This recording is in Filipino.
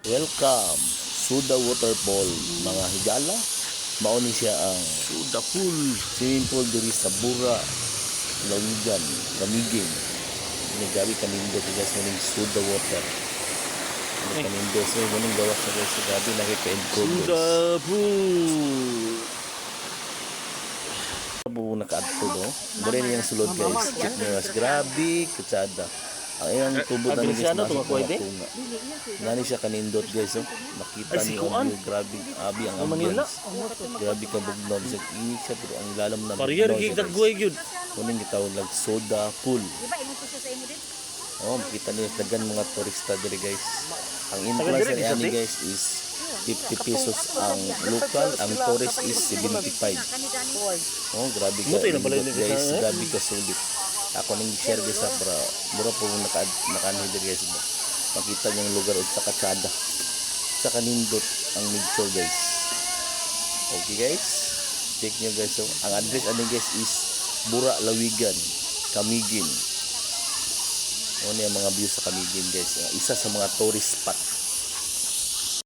Welcome, Suda Waterfall, mga higala. Mauni siya ang Suda pool. swimming pool diri sa Bura, Lawigan, Kamigin. Gabi kanindo sa guys muning Suda Water. Kanindo sa muning gawa sa guys sa gabi nakika-improve. Suda pool. Buo naka-adto do. Mure niyang sulod guys. Check niyo guys, grabe katsada. Ang iyang tubo na guys Agresiano, nasa tumakuha, mga tunga. Nani siya kanindot guys oh. Nakita Ay, si niyo Kuan. ang view, grabe abi ang Manila. ambience. Grabe ka bugnaw sa init siya pero ang lalam na. Pariyer bugnaw gig siya, guys. daggoy gyud. Kuning gitawag lag soda pool. Di ba imo to siya sa imo din? Oh, makita niyo dagan mga turista diri guys. Ang Taga entrance diri, area ni Sabi? guys is 50 pesos ang local, ang tourist is 75. Kani gani. Oh, grabe ka. Mutoy na pala nindot, ni guys, Rizal, eh? grabe ka sulit. Ako nang share guys sa para mura po nakaanhin diri guys. Makita niyo ang lugar ug sa katsada. Sa kanindot ang nature guys. Okay guys. Check niyo guys. So, ang address ani guys is Bura, Lawigan, Kamigin. Ano yung mga view sa Kamigin guys. Isa sa mga tourist spot.